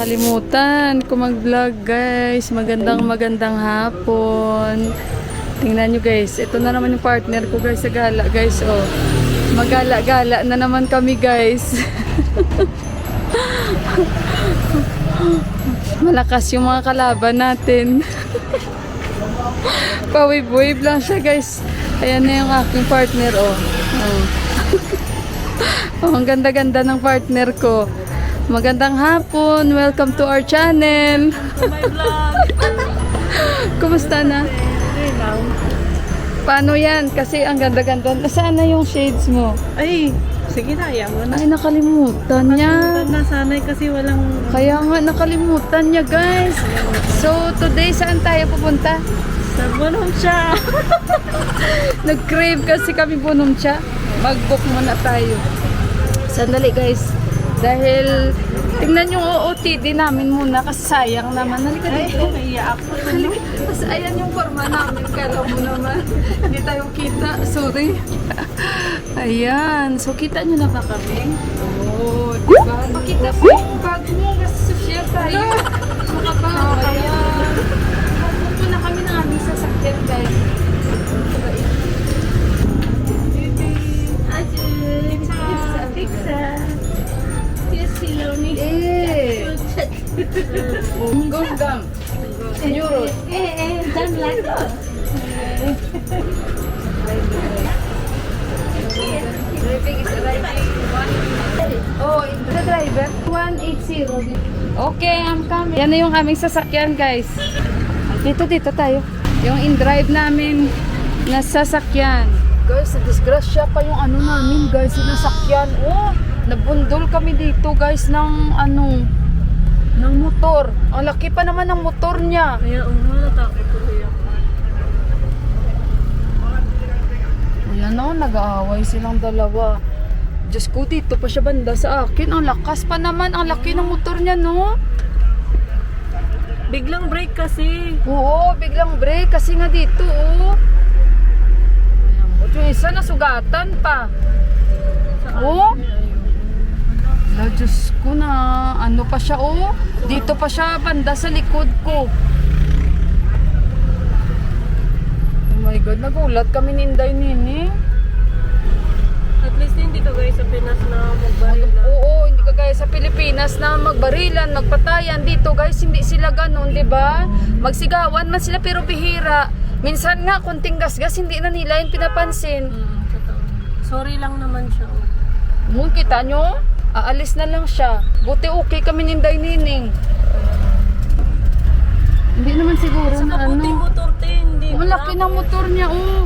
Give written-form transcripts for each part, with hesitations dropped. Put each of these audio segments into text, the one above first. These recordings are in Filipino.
nakalimutan ko mag-vlog guys. Magandang hapon. Tingnan nyo guys. Ito na naman yung partner ko guys sa gala guys. Oh. Magala-gala na naman kami guys. Malakas yung mga kalaban natin. Pawib-wave lang siya guys. Ayan na yung aking partner oh. Oh, ang ganda-ganda ng partner ko. Magandang hapon. Welcome to our channel. My vlog. Kumusta na? Paano yan? Kasi ang ganda-ganda. Saan na yung shades mo? Ay, sige na, ayaw mo na. Ay, nakalimutan niya. Nasanay kasi walang... Kaya nga, nakalimutan niya guys. So, today saan tayo pupunta? Sa bunong siya. Nag-crave kasi kami bunom siya. Mag-book muna tayo. Sandali guys. Dahil, tingnan yung OOTD namin muna kasi sayang naman. Halika dito. Naiyak ko. Halika. Kasi ayan yung forma namin. Kala mo naman. Hindi tayo kita. Sorry. Ayan. So, kita nyo na ba kami? Oo. Diba? Pakita mo yung bag mo. Kasi social tayo. Makabag. Ayan. Magbuko na kami ng aming sasakyan guys. Gam. Euro. Done like that. Oh, the driver. 180. Okay, I'm coming. Yan na yung aming sasakyan, guys. Dito tayo. Yung in-drive namin na sasakyan. Guys, disgrasya pa yung ano namin, guys, yung nasakyan. Oh, nabundol kami dito, guys, ng ng motor. Ang laki pa naman ng motor niya. Kaya, natakot ko kaya. Ayan o, nag-aaway silang dalawa. Diyos ko, dito pa siya banda sa akin. Ang lakas pa naman. Ang laki ng motor niya, no? Biglang break kasi. Oo, biglang break. Kasi nga dito, oh. Ayan, yung isa nasugatan pa. Oh. La, Diyos ko na. Ano pa siya, oh. Dito pa siya banda sa likod ko. Oh my God, nagulat kami ni Inday Nini. At least hindi ka guys sa Pinas na magbarilan. Oo, hindi kagaya sa Pilipinas na magbarilan, magpatayan. Dito guys, hindi sila ganun, di ba? Magsigawan man sila pero bihira. Minsan nga, kunting gasgas, hindi na nila yung pinapansin. Totoo. Sorry lang naman siya. Kita nyo? Aalis na lang siya. Buti okay kami ni Inday Nining. Hindi naman siguro Sa na kaputi ano. motor hindi. Ang laki ng motor niya, oh.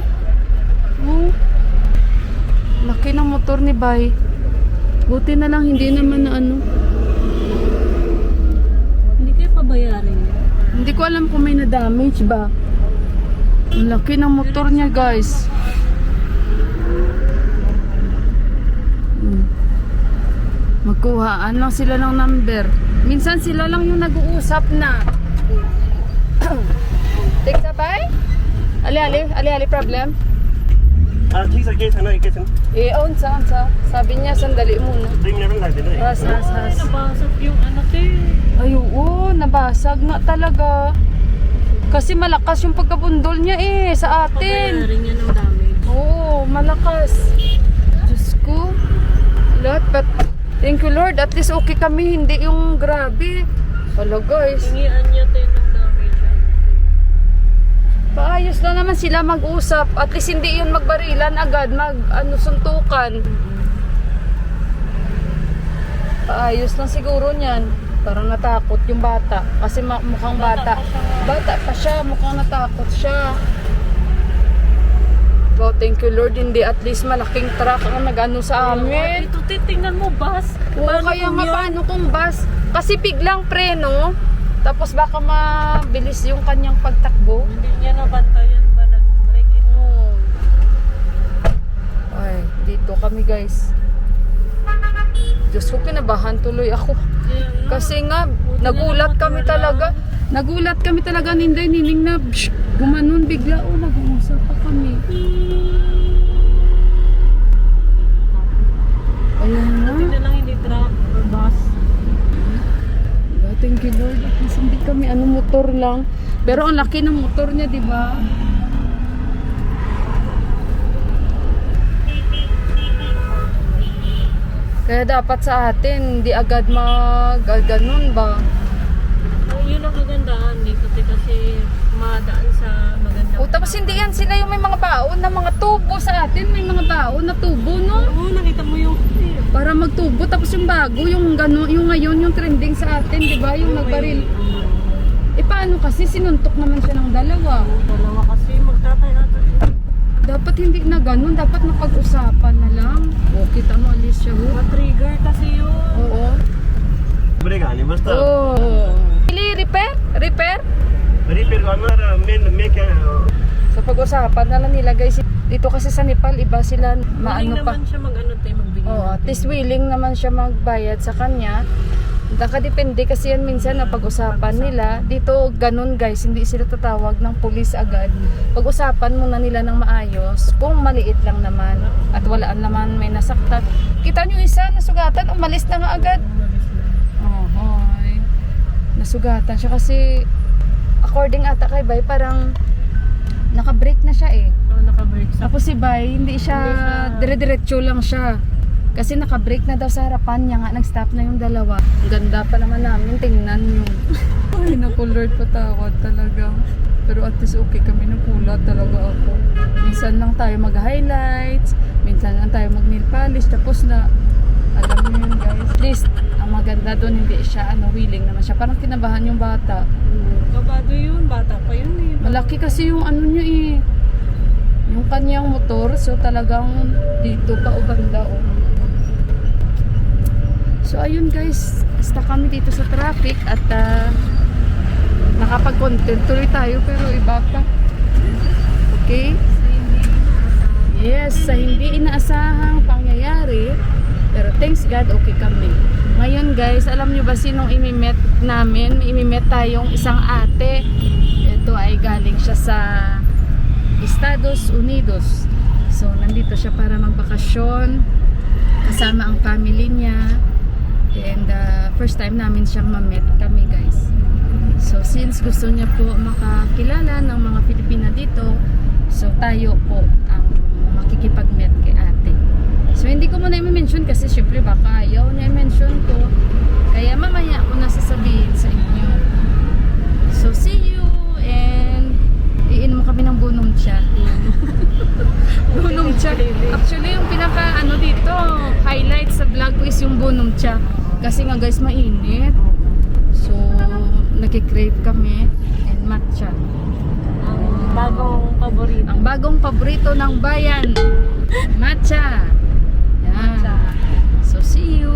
Oh. Laki ng motor ni Bay. Buti na lang, hindi naman na ano. Hindi kayo pabayarin. Hindi ko alam kung may na-damage ba. Ang laki ng motor niya, guys. Magkuhaan lang sila ng number. Minsan sila lang yung nag-uusap na. Take sabay? Ali problem? ठीक sir case है ना एक केस है Unsa. Sabi niya, sandali muna. Dream level लग देना Has. Nabasag yung anak eh. Ay, oo, nabasag nga talaga. Kasi malakas yung pagkabundol niya sa atin. Pabayarin niya ng damage. Oo, malakas. Diyos ko. Lot, but thank you Lord, at least okay kami, hindi yung grabe. Hello guys. Hingian niya tayo ng damage. Paayos na naman sila mag-usap. At least hindi yun magbarilan agad, suntukan. Paayos lang siguro niyan. Parang natakot yung bata. Kasi mukhang bata. Bata pa siya, mukhang natakot siya. Wow, thank you Lord, hindi at least malaking truck ang nag-ano sa amin. Ito, titingnan mo, bus. Oo, kaya nga paano kung bus? Kasi biglang preno, tapos baka mabilis yung kanyang pagtakbo. Hindi niya nabantayan ba nag-break ito? Oo. Ay, dito kami guys. Diyos ko, kinabahan tuloy ako. Kasi nga, nagulat kami talaga. Nagulat kami talaga ni Inday Nining na gumanon bigla. Oh, nag-uusap pa kami. Ayan na. Buti na lang hindi truck or bus. Thank motor lang. Pero ang laki ng motor niya, di ba? Kaya dapat sa atin, hindi agad ganun ba? Yun ang kagandahan dito kasi madaan sa magandang. O tapos hindi yan sila yung may mga baon na mga tubo sa atin. May mga baon na tubo, no? Oo, nakita mo yung Para magtubo. Tapos yung bago, yung gano, yung ngayon, yung trending sa atin, di ba? Yung nagbaril. Eh paano kasi sinuntok naman siya ng dalawa? dalawa kasi magtatay ata. Dapat hindi na ganun. Dapat napag-usapan na lang. O, kita mo, alis siya. Ma-trigger kasi yun. Oo. Brigani, basta. Oo. Pili, repair? Repair? Repair करना मैं क्या Sa pag-usapan na lang nila guys. Dito kasi sa Nepal, iba sila maano Willing pa. naman siya mag-ano tayo, magbigay. Oo, at least willing naman siya magbayad sa kanya. Nakadepende kasi yan minsan na pag-usapan nila. Dito ganun guys, hindi sila tatawag ng pulis agad. Pag-usapan muna nila ng maayos kung maliit lang naman at wala naman may nasaktan. Kita nyo isa, nasugatan, umalis na nga agad. Ohoy. Nasugatan siya kasi according ata kay Bay, parang naka-break na siya eh. Oo, naka-break sa. Tapos si Bay, hindi siya dire-diretso lang siya. Kasi naka-break na daw sa harapan niya nga, nag-stop na yung dalawa. Ang ganda pa naman namin, tingnan nyo. Ay, na-colored patawad talaga. Pero at least okay kami, napula talaga ako. Minsan lang tayo mag-highlights, minsan lang tayo mag-nail polish, tapos na, alam niyo yun guys. At least, ang maganda doon, hindi siya, willing naman siya. Parang kinabahan yung bata. Kabado yun, bata pa yun eh. Malaki kasi yung ano niya eh. Yung kanyang motor, so talagang dito pa o banda o. So ayun guys, basta kami dito sa traffic at nakapag-content tuloy tayo pero iba pa. Okay? Yes, sa hindi inaasahang pangyayari, pero thanks God, okay kami. Ngayon guys, alam nyo ba sinong imimet namin? May imimet tayong isang ate. Ito ay galing siya sa Estados Unidos. So, nandito siya para magbakasyon kasama ang family niya. And first time namin siyang ma-meet kami guys. So, since gusto niya po makakilala ng mga Pilipina dito, so tayo po ang makikipag-meet kay ate. So, hindi ko muna i-mention kasi syempre baka ayaw na i-mention ko. Kaya mamaya ako nasasabihin sa inyo. So, see you and iinom kami ng bunong cha. Bunong cha. Actually, yung pinaka dito, highlight sa vlog ko is yung bunong cha. Kasi nga guys, mainit. So, nagki-crave kami and matcha. Ang bagong paborito. Ang bagong paborito ng bayan, matcha. Yan. So, see you.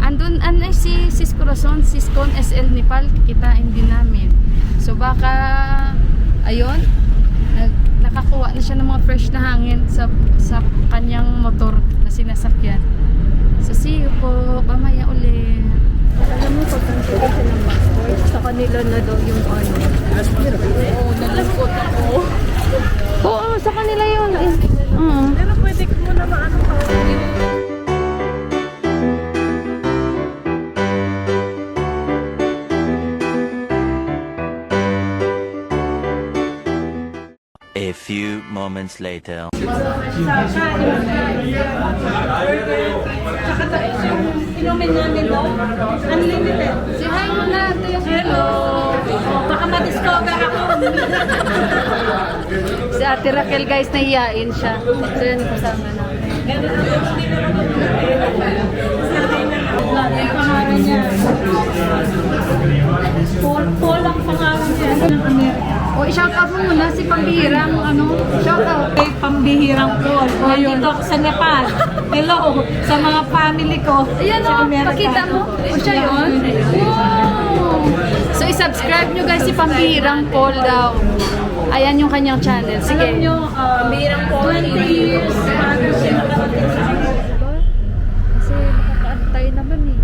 Andun, si Sis Corazon, Siskon SL Nepal, kikitain din namin. So, baka, ayun, nakakuha na siya ng mga fresh na hangin sa kanyang motor na sinasakyan. So, see you po. Mamaya ulit. Alam mo, pagkanto kasi ng passport, sa kanila na daw yung ano. Oo, nalungkot ako. Oo, sa kanila yun. Pero pwede ko muna maano ka. A few moments later. Inumin namin daw. Unlimited. Si hi mo na. Hello. Baka ma-discover ako. Si Ate Raquel guys, nahiyain siya. So yun, kasama namin. Ang pangalan niya. Paul ang pangalan niya. Ng Amerika. O, i-shout out mo muna si pambihirang shout out. Kay pambihirang Paul. Nandito ako sa Nepal. Hello sa mga family ko Ayan sa o, Amerika. pakita mo. O siya yun? Wow! So, i-subscribe nyo guys si pambihirang Paul daw. Ayan yung kanyang channel. Sige. Alam nyo, Pambihirang Paul 20 TV. years bago siya nakarating sa akin. Diba? Kasi nakakaantay naman eh.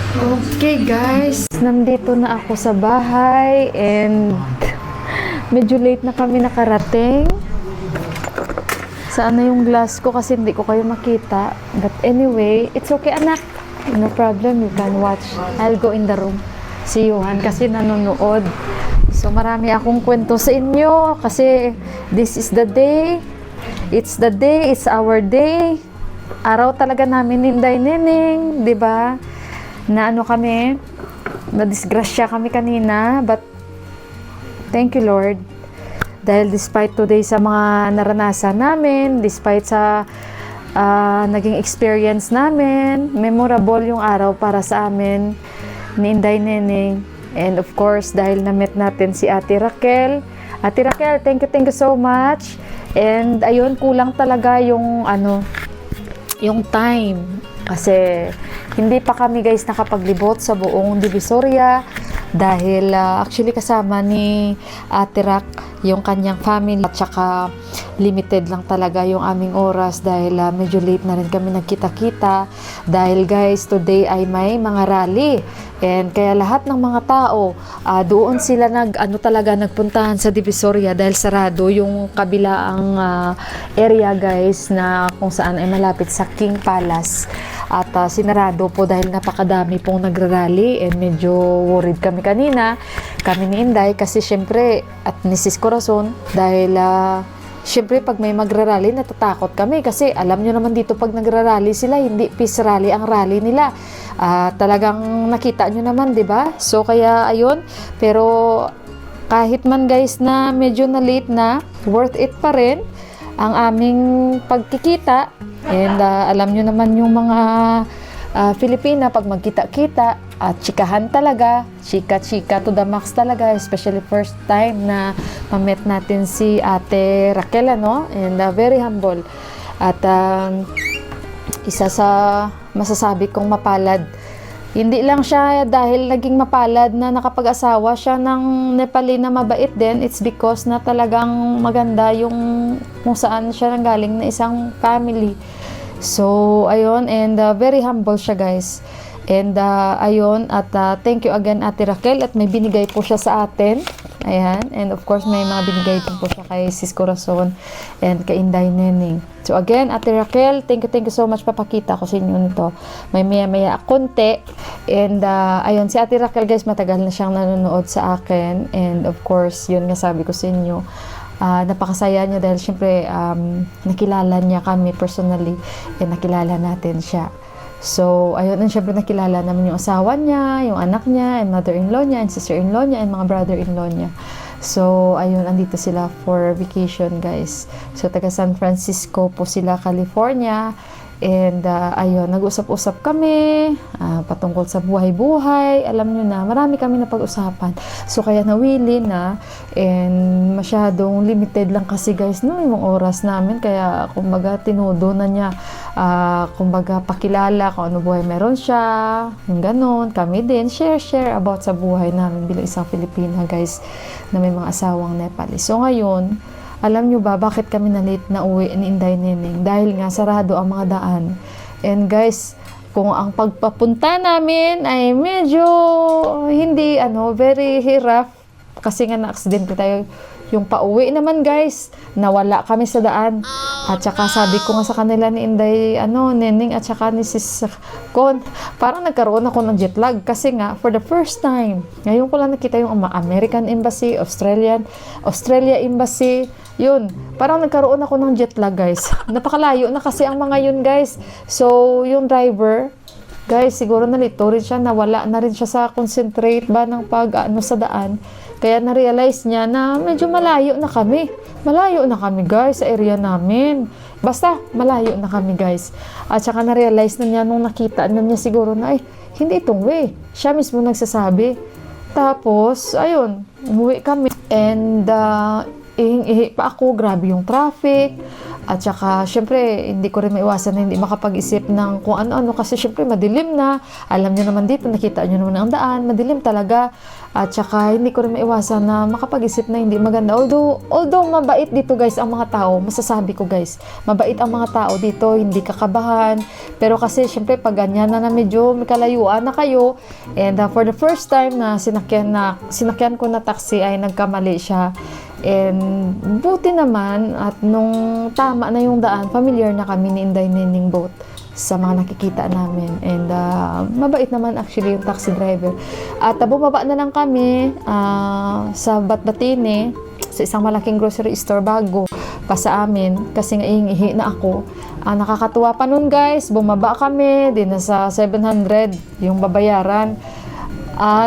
Okay guys, nandito na ako sa bahay and medyo late na kami nakarating. Saan na yung glass ko kasi hindi ko kayo makita. But anyway, it's okay anak. No problem, you can watch. I'll go in the room. Si Johan kasi nanonood. So marami akong kwento sa inyo kasi this is the day. It's the day, it's our day. Araw talaga namin ni Inday Neneng, 'di ba? Na ano kami, na-disgrasya kami kanina, but thank you Lord. Dahil despite today sa mga naranasan namin, despite sa naging experience namin, memorable yung araw para sa amin ni Inday Neneng. And of course, dahil na-meet natin si Ate Raquel. Ate Raquel, thank you so much. And ayun, kulang talaga yung yung time. Kasi hindi pa kami guys nakapaglibot sa buong Divisoria dahil actually kasama ni Ate Rac yung kanyang family at saka limited lang talaga yung aming oras dahil medyo late na rin kami nagkita-kita dahil guys today ay may mga rally and kaya lahat ng mga tao doon sila nagpuntahan sa Divisoria dahil sarado yung kabilaang area guys na kung saan ay malapit sa King Palace. At sinarado po dahil napakadami pong nagrarally and medyo worried kami kanina, kami ni Inday kasi syempre at ni Sis Corazon dahil syempre pag may magrarally natatakot kami kasi alam nyo naman dito pag nagrarally sila hindi peace rally ang rally nila. Talagang nakita nyo naman 'di ba? So kaya ayun, pero kahit man guys na medyo na late na, worth it pa rin ang aming pagkikita. And alam nyo naman yung mga Filipina pag magkita-kita at chikahan talaga, chika-chika to the max talaga, especially first time na ma-meet natin si Ate Raquel and very humble at isa sa masasabi kong mapalad. Hindi lang siya dahil naging mapalad na nakapag-asawa siya ng Nepali na mabait din, it's because na talagang maganda yung kung saan siya nanggaling na isang family. So, ayun, and very humble siya guys. And ayun, at thank you again Ate Raquel at may binigay po siya sa atin. Ayan, and of course may mga binigay din po siya kay Sis Corazon and kay Inday Neneng. So again, Ate Raquel, thank you so much, papakita ko sa inyo nito. May maya konti. And ayun, si Ate Raquel guys, matagal na siyang nanonood sa akin. And of course, yun nga sabi ko sa inyo, napakasaya niya dahil syempre nakilala niya kami personally and nakilala natin siya. So, ayun, and syempre nakilala namin yung asawa niya, yung anak niya, and mother-in-law niya, and sister-in-law niya, and mga brother-in-law niya. So, ayun, andito sila for vacation, guys. So, taga San Francisco po sila, California. And, ayun, nag-usap-usap kami patungkol sa buhay-buhay. Alam nyo na, marami kami na pag-usapan. So, kaya nawili na. And, masyadong limited lang kasi, guys, no, yung oras namin. Kaya, kumbaga, tinudo na niya. Kumbaga, pakilala kung ano buhay meron siya. Yung ganon. Kami din, share about sa buhay namin bilang isang Pilipina, guys, na may mga asawang Nepali. So, ngayon, alam nyo ba bakit kami na late na uwi ni Inday Neneng? Dahil nga sarado ang mga daan. And guys, kung ang pagpapunta namin ay medyo hindi very rough kasi nga na-aksidente tayo. Yung pauwi naman guys, nawala kami sa daan. At saka sabi ko nga sa kanila ni Inday Neneng at saka ni Sis Con, parang nagkaroon ako ng jet lag kasi nga for the first time, ngayon ko lang nakita yung American Embassy, Australia Embassy. Yun, parang nagkaroon ako ng jet lag guys. Napakalayo na kasi ang mga yun guys. So, yung driver, guys, siguro nalito rin siya, nawala na rin siya sa concentrate ba ng sa daan. Kaya na-realize niya na medyo malayo na kami. Malayo na kami guys sa area namin. Basta, malayo na kami guys. At saka na-realize na niya nung nakita na niya siguro na hindi itong way. Siya mismo nagsasabi. Tapos, ayun, umuwi kami. And, ihing-ihi pa ako, grabe yung traffic. At saka, syempre, hindi ko rin maiwasan na hindi makapag-isip ng kung ano-ano kasi syempre madilim na. Alam nyo naman dito, nakita nyo naman ang daan, madilim talaga. At saka, hindi ko rin maiwasan na makapag-isip na hindi maganda. Although mabait dito guys ang mga tao, masasabi ko guys, mabait ang mga tao dito, hindi kakabahan. Pero kasi, syempre, pag ganyan na medyo may kalayuan na kayo, and for the first time na sinakyan ko na taxi ay nagkamali siya. And buti naman at nung tama na yung daan, familiar na kami ni Inday Nining both sa mga nakikita namin. And mabait naman actually yung taxi driver. At bumaba na lang kami sa Batbatine, sa isang malaking grocery store bago pa sa amin kasi nga ihi na ako. Nakakatuwa pa nun guys, bumaba kami, din na sa 700 yung babayaran.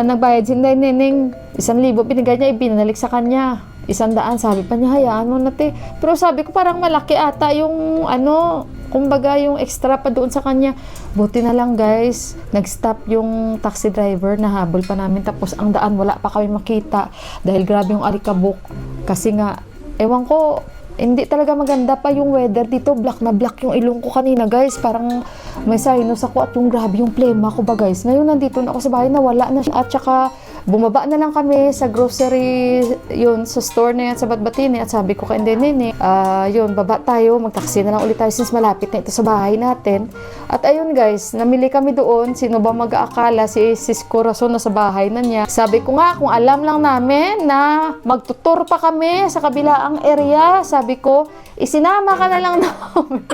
Nagbayad si Inday Nining 1,000, binigay niya, ibinalik sa kanya 100, sabi pa niya, hayaan mo na te. Pero sabi ko parang malaki ata yung kumbaga yung extra pa doon sa kanya. Buti na lang guys, nag-stop yung taxi driver, nahabol pa namin, tapos ang daan wala pa kami makita dahil grabe yung alikabok. Kasi nga, ewan ko, hindi talaga maganda pa yung weather dito, black na black yung ilong ko kanina guys, parang may sinus ako at yung grabe yung plema ko ba guys. Ngayon nandito na ako sa bahay, nawala na siya. At saka bumaba na lang kami sa grocery yun, sa store na yan sa Batbatine, at sabi ko kay Inday Nene, yun, baba tayo, magtaksi na lang ulit tayo since malapit na ito sa bahay natin. At ayun guys, namili kami doon. Sino ba mag-aakala, si Sis Corazon na sa bahay na niya. Sabi ko nga, kung alam lang namin na magtutur pa kami sa kabilaang area, sabi ko, isinama ka na lang namin.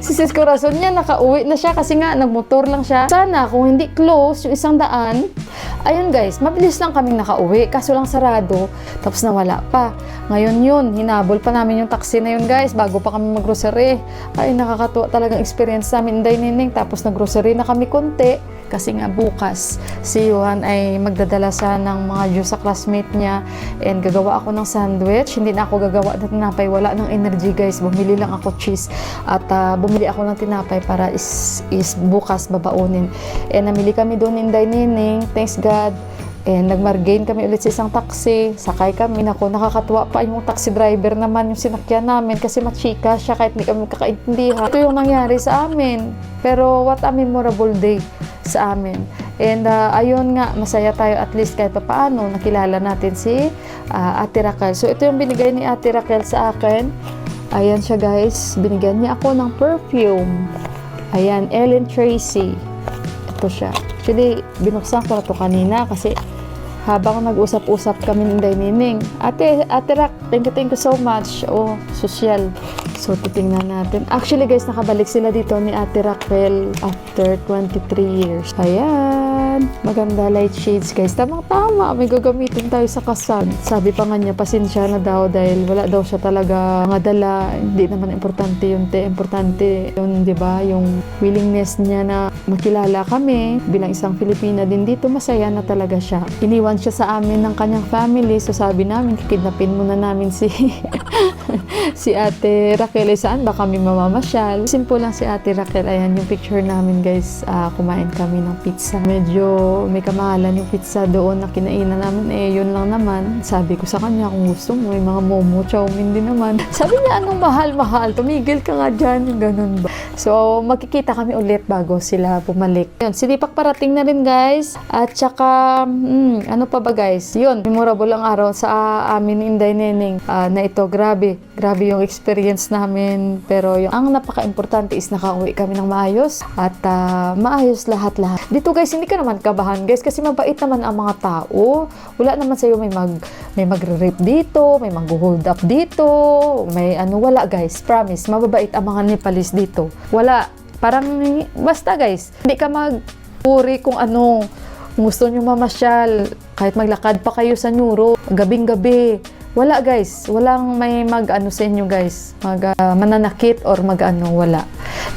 Si Sis Corazon niya, nakauwi na siya kasi nga, nagmotor lang siya. Sana, kung hindi close yung isang daan, ayun guys, mabilis lang kaming nakauwi, kaso lang sarado, tapos nawala pa. Ngayon yun, hinabol pa namin yung taxi na yun guys, bago pa kami mag-grocery. Ay, nakakatuwa talagang experience namin, Inday Nining. Tapos nag-grocery na kami konti, kasi nga bukas, si Johan ay magdadala sa ng mga juice sa classmate niya, and gagawa ako ng sandwich. Hindi na ako gagawa ng tinapay, wala ng energy guys, bumili lang ako cheese, at bumili ako ng tinapay para is bukas babaunin. And namili kami doon, Inday Nining, thanks God. And nagmargain kami ulit sa isang taxi, sakay kami. Nako, nakakatuwa pa yung taxi driver naman, yung sinakyan namin, kasi machika siya kahit hindi kami kakaintindihan. Ito yung nangyari sa amin, pero what a memorable day sa amin. And ayun nga, masaya tayo at least kahit paano nakilala natin si Ate Raquel. So ito yung binigay ni Ate Raquel sa akin. Ayan siya guys, binigyan niya ako ng perfume. Ayan, Ellen Tracy. Ito siya. Actually, binuksan ko na ito kanina kasi habang nag-usap-usap kami ng Inday Nining, Ate Rak, thank you so much. Oh, social. So, titingnan natin. Actually guys, nakabalik sila dito ni Ate Raquel after 23 years. Ayan. Maganda light shades guys. Tama-tama. May gagamitin tayo sa kasal. Sabi pa nga niya, pasensya na daw dahil wala daw siya talaga dala. Hindi naman importante yun. Importante yun, di ba? Yung willingness niya na makilala kami bilang isang Filipina din dito. Masaya na talaga siya. Iniwan siya sa amin ng kanyang family. So sabi namin, kikidnapin muna namin si si Ate Raquel. Saan ba kami mamamasyal? Simple lang si Ate Raquel. Ayan yung picture namin guys. Kumain kami ng pizza. Medyo may kamahalan yung pizza doon na kinainan namin. Yun lang naman. Sabi ko sa kanya, kung gusto mo, may mga momo, chowmin din naman. Sabi niya, anong mahal-mahal? Tumigil ka nga dyan. Yung ganun ba? So, magkikita kami ulit bago sila bumalik. Yun, sinipak parating na rin guys. At saka, ano pa ba guys? Yun, memorable ang araw sa amin ni Inday Nining na ito. Grabe yung experience namin. Pero yung ang napaka-importante is nakauwi kami ng maayos. At maayos lahat-lahat. Dito guys, hindi ka naman kabahan guys kasi mabait naman ang mga tao. Wala naman sa'yo may magre-rape dito, may mag-hold up dito, may wala guys. Promise, mababait ang mga Nepalese dito. Wala. Parang, basta guys, hindi ka magpuri kung ano. Kung gusto nyo mamasyal, kahit maglakad pa kayo sa Nuro, gabing-gabi. Wala guys. Walang may sa inyo guys. Mananakit or wala.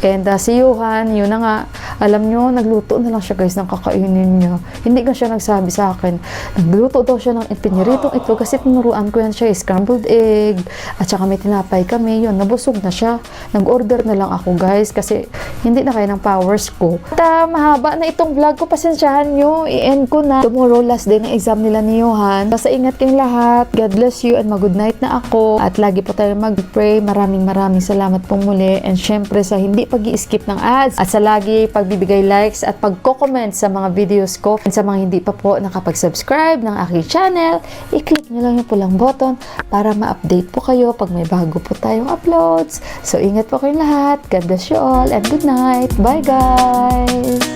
And si Johan, yun na nga, alam nyo, nagluto na lang siya guys ng kakainin niya. Hindi ka siya nagsabi sa akin. Nagluto daw siya ng piniritong ito kasi tinuruan ko yan siya, scrambled egg, at saka may tinapay kami. Yun, nabusog na siya. Nag-order na lang ako guys kasi hindi na kaya ng powers ko. At mahaba na itong vlog ko, pasensyahan nyo, i-end ko na. Tomorrow, last day ng exam nila ni Johan. Basta ingat kayong lahat. God bless you. you and mag-good night na ako. At lagi po tayo mag-pray. Maraming salamat po muli. And syempre sa hindi pag-i-skip ng ads at sa lagi pagbibigay likes at pagko-comment sa mga videos ko. And sa mga hindi pa po nakapag-subscribe ng aking channel, i-click nyo lang yung pulang button para ma-update po kayo pag may bago po tayong uploads. So ingat po kayong lahat. God bless you all and good night. Bye guys!